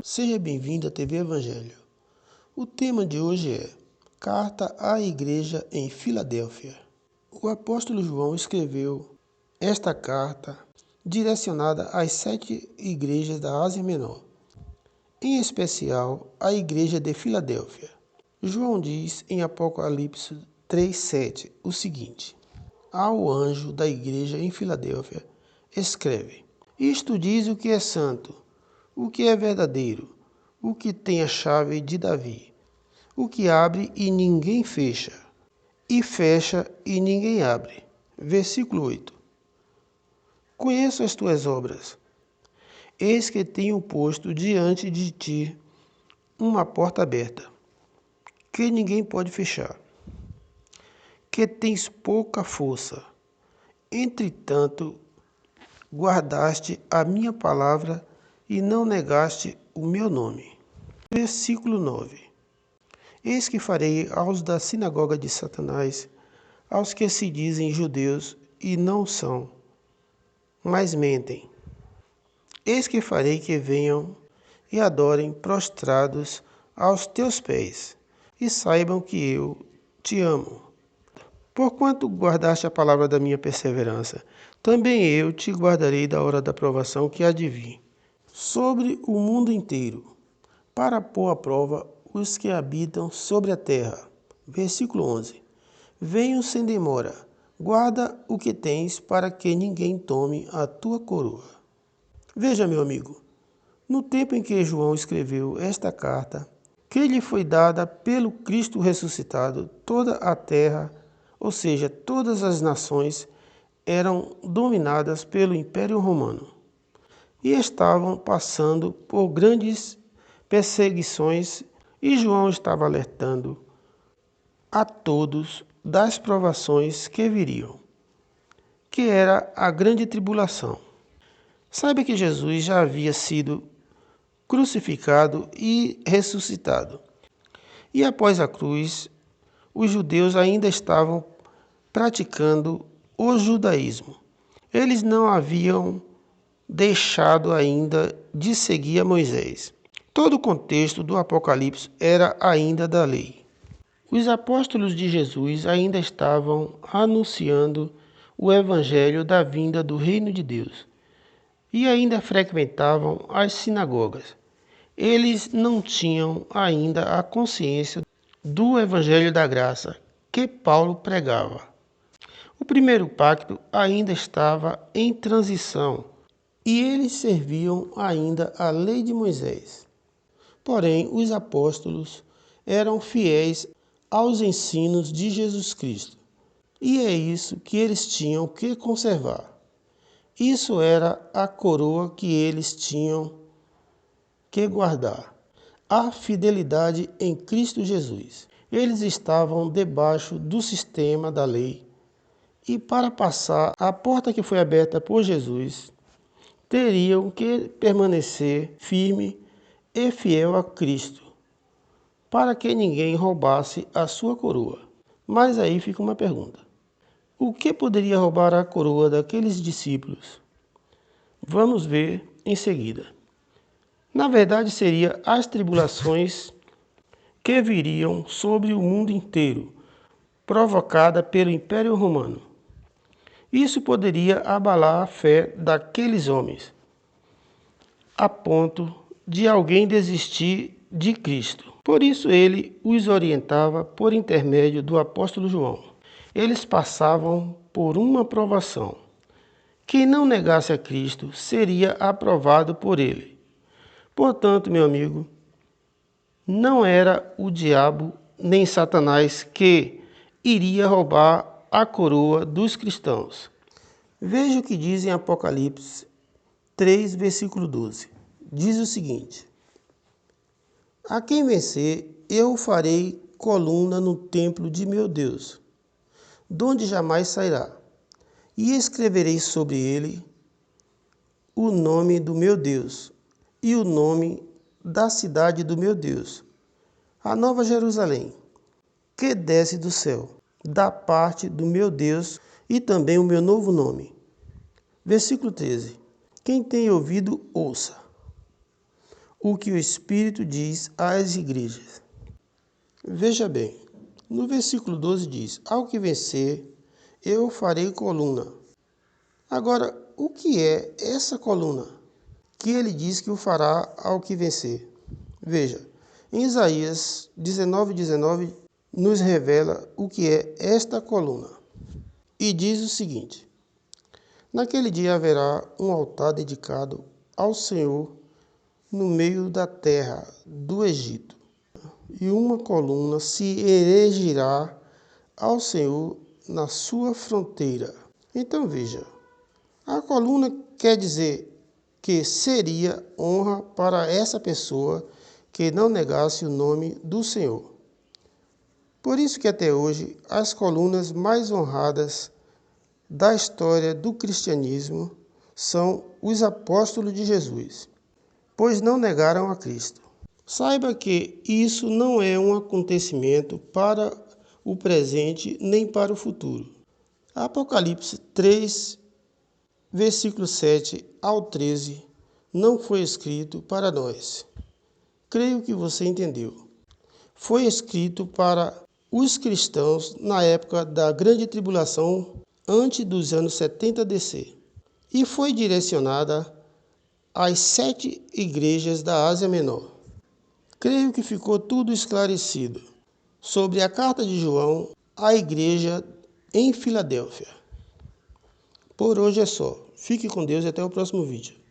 Seja bem-vindo à TV Evangelho. O tema de hoje é Carta à Igreja em Filadélfia. O apóstolo João escreveu esta carta direcionada às 7 igrejas da Ásia Menor, em especial à igreja de Filadélfia. João diz em Apocalipse 3:7 o seguinte: Ao anjo da igreja em Filadélfia, escreve: Isto diz o que é santo, o que é verdadeiro, o que tem a chave de Davi, o que abre e ninguém fecha, e fecha e ninguém abre. Versículo 8. Conheço as tuas obras. Eis que tenho posto diante de ti uma porta aberta, que ninguém pode fechar, que tens pouca força. Entretanto, guardaste a minha palavra e não negaste o meu nome. Versículo 9. Eis que farei aos da sinagoga de Satanás, aos que se dizem judeus e não são, mas mentem. Eis que farei que venham e adorem prostrados aos teus pés, e saibam que eu te amo. Porquanto guardaste a palavra da minha perseverança, também eu te guardarei da hora da provação que há de vir sobre o mundo inteiro, para pôr à prova os que habitam sobre a terra. Versículo 11. Venham sem demora, guarda o que tens, para que ninguém tome a tua coroa. Veja, meu amigo, no tempo em que João escreveu esta carta, que lhe foi dada pelo Cristo ressuscitado, toda a terra, ou seja, todas as nações, eram dominadas pelo Império Romano e estavam passando por grandes perseguições, e João estava alertando a todos das provações que viriam, que era a grande tribulação. Saiba que Jesus já havia sido crucificado e ressuscitado. E após a cruz, os judeus ainda estavam praticando o judaísmo. Eles não haviam deixado ainda de seguir a Moisés. Todo o contexto do Apocalipse era ainda da lei. Os apóstolos de Jesus ainda estavam anunciando o evangelho da vinda do reino de Deus e ainda frequentavam as sinagogas. Eles não tinham ainda a consciência do evangelho da graça que Paulo pregava. O primeiro pacto ainda estava em transição e eles serviam ainda a lei de Moisés. Porém, os apóstolos eram fiéis aos ensinos de Jesus Cristo. E é isso que eles tinham que conservar. Isso era a coroa que eles tinham que guardar. A fidelidade em Cristo Jesus. Eles estavam debaixo do sistema da lei. E para passar a porta que foi aberta por Jesus, teriam que permanecer firme e fiel a Cristo, para que ninguém roubasse a sua coroa. Mas aí fica uma pergunta: o que poderia roubar a coroa daqueles discípulos? Vamos ver em seguida. Na verdade, seria as tribulações que viriam sobre o mundo inteiro, provocada pelo Império Romano. Isso poderia abalar a fé daqueles homens, a ponto de alguém desistir de Cristo. Por isso ele os orientava por intermédio do apóstolo João. Eles passavam por uma provação. Quem não negasse a Cristo seria aprovado por ele. Portanto, meu amigo, não era o diabo nem Satanás que iria roubar a coroa dos cristãos. Veja o que diz em Apocalipse 3, versículo 12. Diz o seguinte: A quem vencer, eu farei coluna no templo de meu Deus, donde jamais sairá, e escreverei sobre ele o nome do meu Deus e o nome da cidade do meu Deus, a Nova Jerusalém, que desce do céu, da parte do meu Deus, e também o meu novo nome. Versículo 13. Quem tem ouvido, ouça. o que o Espírito diz às igrejas. Veja bem, no versículo 12 diz: ao que vencer, eu farei coluna. Agora, o que é essa coluna que ele diz que o fará ao que vencer? Veja, em Isaías 19:19 nos revela o que é esta coluna. E diz o seguinte: naquele dia haverá um altar dedicado ao Senhor no meio da terra do Egito, e uma coluna se erigirá ao Senhor na sua fronteira. Então veja, a coluna quer dizer que seria honra para essa pessoa que não negasse o nome do Senhor. Por isso que até hoje as colunas mais honradas da história do cristianismo são os apóstolos de Jesus, pois não negaram a Cristo. Saiba que isso não é um acontecimento para o presente nem para o futuro. Apocalipse 3, versículo 7 ao 13, não foi escrito para nós. Creio que você entendeu. Foi escrito para os cristãos na época da grande tribulação, antes dos anos 70 DC, e foi direcionada às 7 igrejas da Ásia Menor. Creio que ficou tudo esclarecido sobre a carta de João à igreja em Filadélfia. Por hoje é só. Fique com Deus e até o próximo vídeo.